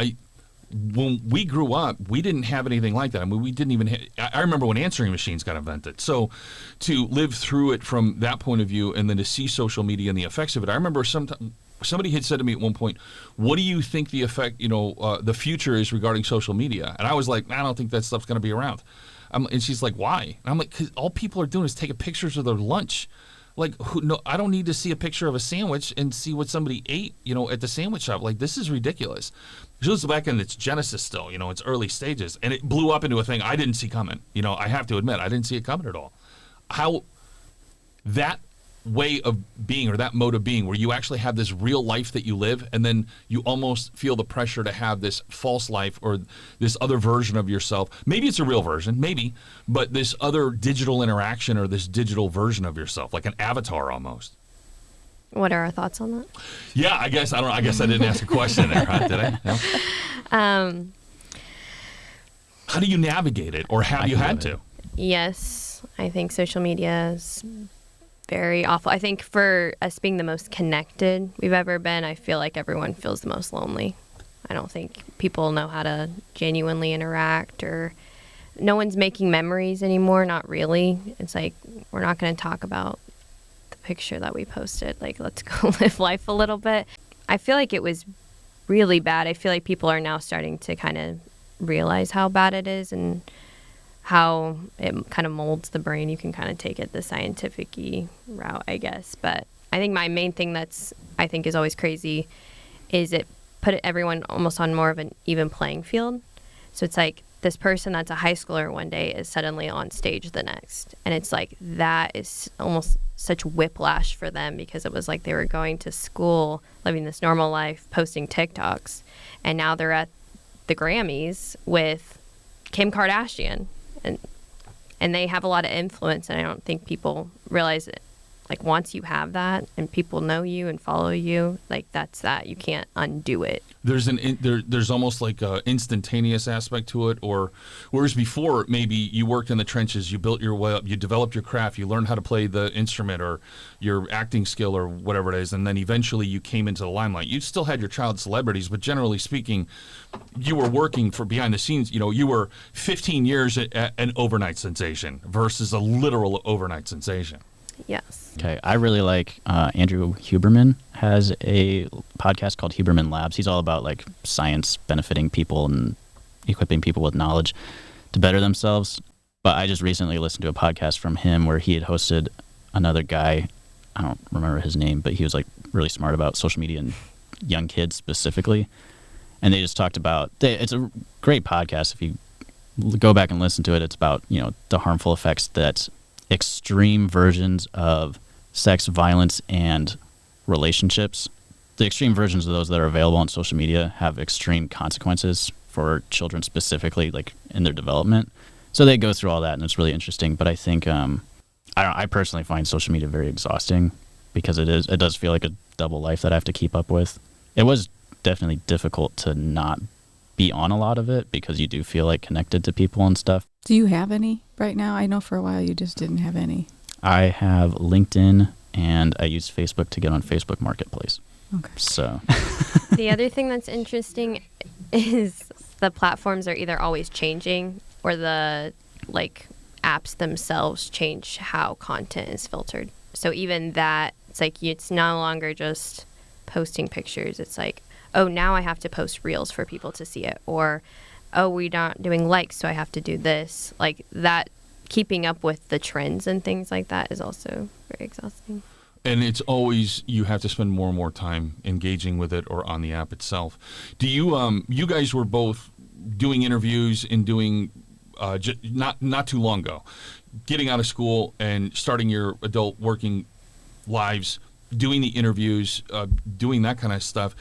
when we grew up, we didn't have anything like that. I mean, we didn't even I remember when answering machines got invented. So to live through it from that point of view and then to see social media and the effects of it, I remember somebody had said to me at one point, what do you think the effect, the future is regarding social media? And I was like, I don't think that stuff's going to be around. And she's like, why? And I'm like, because all people are doing is taking pictures of their lunch. Like, no, I don't need to see a picture of a sandwich and see what somebody ate, at the sandwich shop. Like, this is ridiculous. It was back in its genesis still, its early stages. And it blew up into a thing I didn't see coming. I have to admit, I didn't see it coming at all. How that way of being or that mode of being where you actually have this real life that you live and then you almost feel the pressure to have this false life or this other version of yourself. Maybe it's a real version, maybe, but this other digital interaction or this digital version of yourself, like an avatar almost.
What are our thoughts on that?
Yeah, I guess I didn't ask a question there, huh? Did I? No? How do you navigate it, or have you had to?
Yes, I think social media is very awful. I think for us being the most connected we've ever been, I feel like everyone feels the most lonely. I don't think people know how to genuinely interact, or no one's making memories anymore. Not really. It's like, we're not going to talk about the picture that we posted. Like, let's go live life a little bit. I feel like it was really bad. I feel like people are now starting to kind of realize how bad it is and how it kind of molds the brain. You can kind of take it the scientific-y route, I guess. But I think my main thing I think is always crazy is it put everyone almost on more of an even playing field. So it's like this person that's a high schooler one day is suddenly on stage the next. And it's like that is almost such whiplash for them, because it was like they were going to school, living this normal life, posting TikToks, and now they're at the Grammys with Kim Kardashian. And they have a lot of influence, and I don't think people realize it. Like, once you have that and people know you and follow you, like, that's that. You can't undo it.
There's almost like a instantaneous aspect to it, or whereas before maybe you worked in the trenches, you built your way up, you developed your craft, you learned how to play the instrument or your acting skill or whatever it is, and then eventually you came into the limelight. You still had your child celebrities, but generally speaking, you were working for behind the scenes. You were 15 years at an overnight sensation versus a literal overnight sensation.
Yes.
Okay, I really like Andrew Huberman has a podcast called Huberman Labs. He's all about like science benefiting people and equipping people with knowledge to better themselves. But I just recently listened to a podcast from him where he had hosted another guy. I don't remember his name, but he was like really smart about social media and young kids specifically. And they just talked about, it's a great podcast. If you go back and listen to it, it's about, the harmful effects that extreme versions of sex, violence, and relationships. The extreme versions of those that are available on social media have extreme consequences for children specifically, like in their development. So they go through all that, and it's really interesting. But I think I personally find social media very exhausting, because it does feel like a double life that I have to keep up with. It was definitely difficult to not be on a lot of it because you do feel like connected to people and stuff.
Do you have any right now? I know for a while you just didn't have any.
I have LinkedIn and I use Facebook to get on Facebook Marketplace.
Okay.
So
The other thing that's interesting is the platforms are either always changing or the like apps themselves change how content is filtered. So even that, it's like it's no longer just posting pictures. It's like, oh, now I have to post reels for people to see it, or oh, we're not doing likes, so I have to do this. Like that, keeping up with the trends and things like that is also very exhausting.
And it's always, you have to spend more and more time engaging with it or on the app itself. Do you, you guys were both doing interviews and doing, not too long ago, getting out of school and starting your adult working lives, doing the interviews, doing that kind of stuff.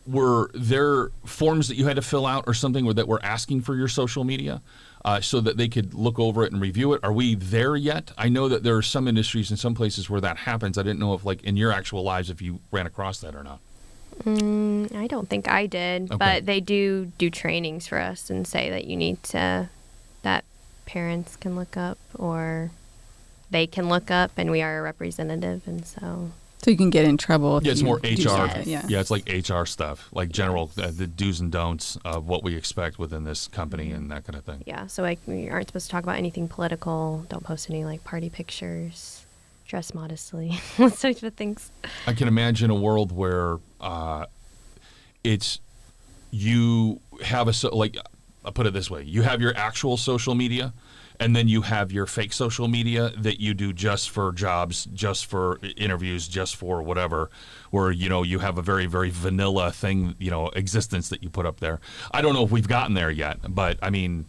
Were there forms that you had to fill out or something that were asking for your social media so that they could look over it and review it? Are we there yet? I know that there are some industries and some places where that happens. I didn't know if, like, in your actual lives, if you ran across that or not.
I don't think I did,
Okay.
but they do trainings for us and say that you need to, that parents can look up or they can look up, and we are a representative, and so.
So you can get in trouble. If
Yeah, it's
you
more
do
HR.
something. Yeah.
Yeah, it's like HR stuff, like general, the do's and don'ts of what we expect within this company and that kind of thing.
Yeah, so like we aren't supposed to talk about anything political. Don't post any like party pictures. Dress modestly. Those types of things.
I can imagine a world where it's you have like I'll put it this way: you have your actual social media, and then you have your fake social media that you do just for jobs, just for interviews, just for whatever. Where you have a very, very vanilla thing, existence that you put up there. I don't know if we've gotten there yet, but I mean,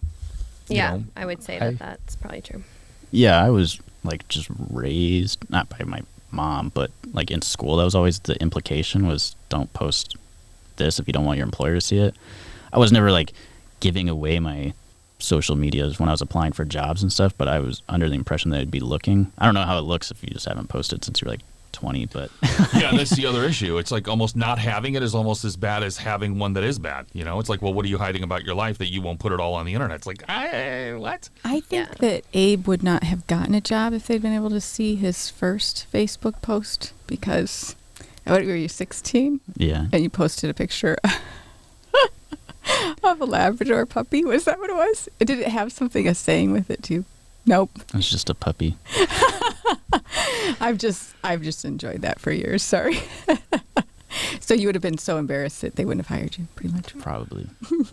Yeah, I would say that that's probably true.
yeah, I was like just raised not by my mom, but like in school that was always the implication was don't post this if you don't want your employer to see it. I was never like giving away my social medias when I was applying for jobs and stuff, but I was under the impression that I'd be looking. I don't know how it looks if you just haven't posted since you're like 20, but
yeah, that's the other issue. It's like almost not having it is almost as bad as having one that is bad. It's like, well, what are you hiding about your life that you won't put it all on the internet? It's like, what?
I think that Abe would not have gotten a job if they'd been able to see his first Facebook post because, what were you, 16?
yeah.
And you posted a picture of a Labrador puppy. Was that what it was? Did it have a saying with it too? Nope.
It was just a puppy.
I've just enjoyed that for years. Sorry. So you would have been so embarrassed that they wouldn't have hired you, pretty much.
Probably.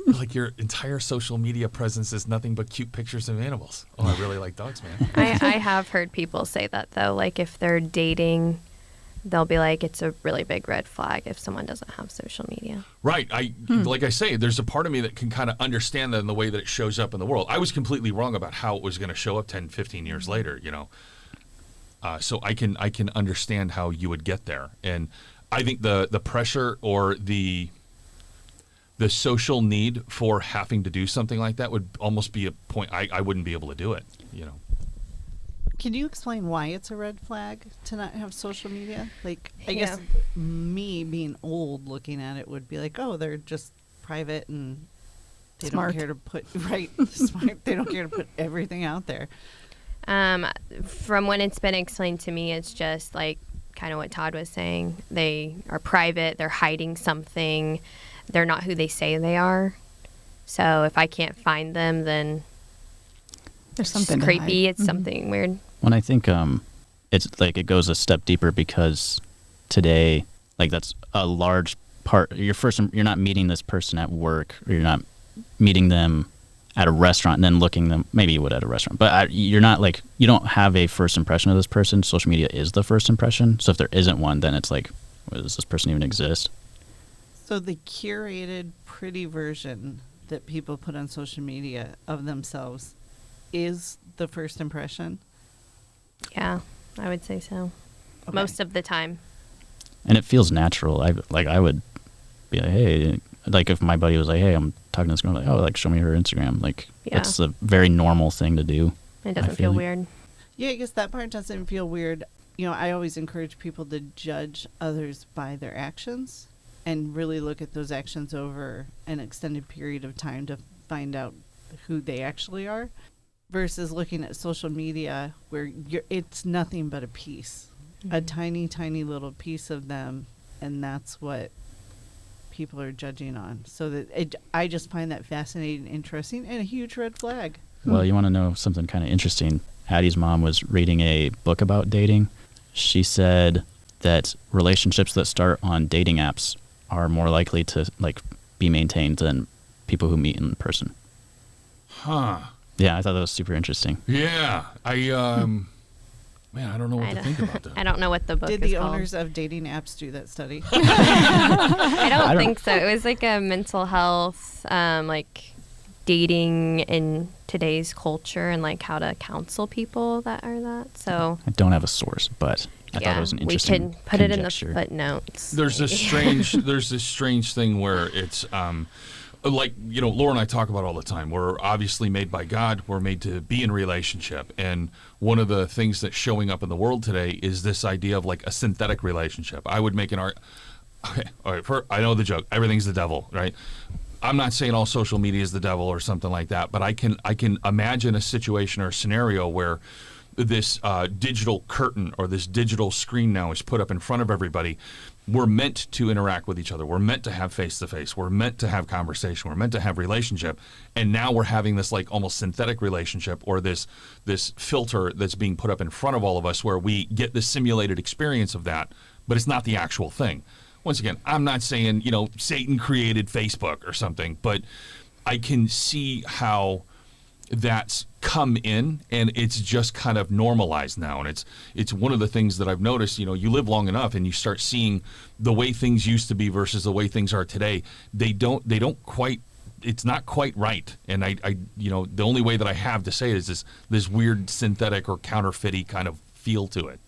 Like your entire social media presence is nothing but cute pictures of animals. Oh, I really like dogs, man.
I have heard people say that though. Like if they're dating, they'll be like, it's a really big red flag if someone doesn't have social media.
Right. Like I say, there's a part of me that can kind of understand that in the way that it shows up in the world. I was completely wrong about how it was going to show up 10, 15 years later, So I can understand how you would get there. And I think the pressure or the social need for having to do something like that would almost be a point I wouldn't be able to do it,
Can you explain why it's a red flag to not have social media? Like, I guess me being old looking at it would be like, oh, they're just private and they
Smart.
don't care to put, smart. They don't care to put everything out there.
From when it's been explained to me, it's just like kind of what Todd was saying. They are private. They're hiding something. They're not who they say they are. So if I can't find them, then
There's
it's
something to
creepy.
hide.
It's something weird.
When I think it's like it goes a step deeper because today, like that's a large part. You're not meeting this person at work, or you're not meeting them at a restaurant and then looking them. Maybe you would at a restaurant, but you're not like you don't have a first impression of this person. Social media is the first impression. So if there isn't one, then it's like, well, does this person even exist?
So the curated, pretty version that people put on social media of themselves is the first impression.
Yeah, I would say so.
Okay.
Most of the time.
And it feels natural. I would be like, hey, like if my buddy was like, hey, I'm talking to this girl, like, oh, like show me her Instagram. Like it's a very normal thing to do.
It doesn't
I
feel
like.
weird.
Yeah, I guess that part doesn't feel weird. I always encourage people to judge others by their actions and really look at those actions over an extended period of time to find out who they actually are, versus looking at social media where it's nothing but a piece, a tiny, tiny little piece of them, and that's what people are judging on. So that I just find that fascinating, interesting, and a huge red flag.
Well, you want to know something kind of interesting? Addie's mom was reading a book about dating. She said that relationships that start on dating apps are more likely to be maintained than people who meet in person.
Huh.
Yeah, I thought that was super interesting.
Yeah. Man, I don't know what to think about that.
I don't know what the book
Did
is
the
called.
owners of dating apps do that study?
I don't think so. It was like a mental health, dating in today's culture and how to counsel people that are that. So
I don't have a source, but I thought it was an interesting
we can put it in the
conjecture.
footnotes.
There's this strange thing where it's Laura and I talk about all the time. We're obviously made by God. We're made to be in relationship. And one of the things that's showing up in the world today is this idea of a synthetic relationship. I would make an argument. Okay, all right. I know the joke. Everything's the devil, right? I'm not saying all social media is the devil or something like that, but I can imagine a situation or a scenario where this digital curtain or this digital screen now is put up in front of everybody. We're meant to interact with each other. We're meant to have face-to-face. We're meant to have conversation. We're meant to have relationship. And now we're having this almost synthetic relationship, or this filter that's being put up in front of all of us where we get the simulated experience of that, but it's not the actual thing. Once again, I'm not saying, Satan created Facebook or something, but I can see how that's come in, and it's just kind of normalized now. And it's one of the things that I've noticed. You live long enough and you start seeing the way things used to be versus the way things are today. They don't quite, it's not quite right. And I the only way that I have to say it is this weird synthetic or counterfeit-y kind of feel to it.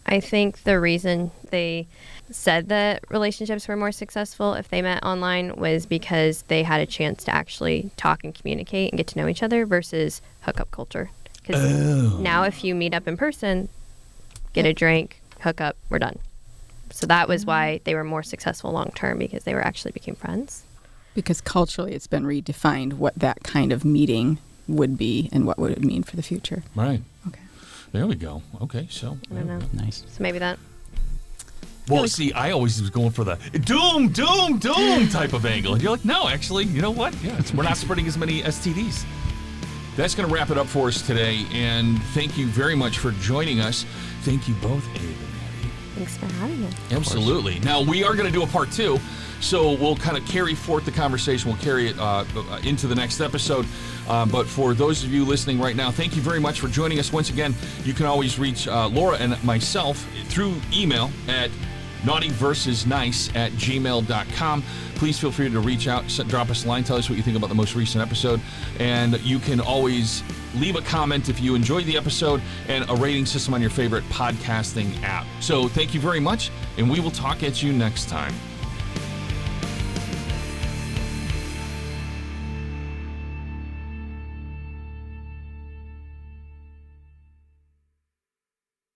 I think the reason they said that relationships were more successful if they met online was because they had a chance to actually talk and communicate and get to know each other versus hookup culture. Because now if you meet up in person, get a drink, hook up, we're done. So that was why they were more successful long term, because they became friends.
Because culturally it's been redefined what that kind of meeting would be and what would it mean for the future.
Right.
Okay.
There we go. Okay, so.
I don't know.
Nice.
So maybe that.
Well, see, I always was going for the doom type of angle. And you're like, no, actually, you know what? Yeah, we're not spreading as many STDs. That's going to wrap it up for us today. And thank you very much for joining us. Thank you both, Abe and Maddie.
Thanks for having me.
Absolutely. Now, we are going to do a part 2. So we'll kind of carry forth the conversation. We'll carry it into the next episode. But for those of you listening right now, thank you very much for joining us. Once again, you can always reach Laura and myself through email at naughtyversusnice@gmail.com. Please feel free to reach out, drop us a line, tell us what you think about the most recent episode. And you can always leave a comment if you enjoyed the episode, and a rating system on your favorite podcasting app. So thank you very much, and we will talk at you next time.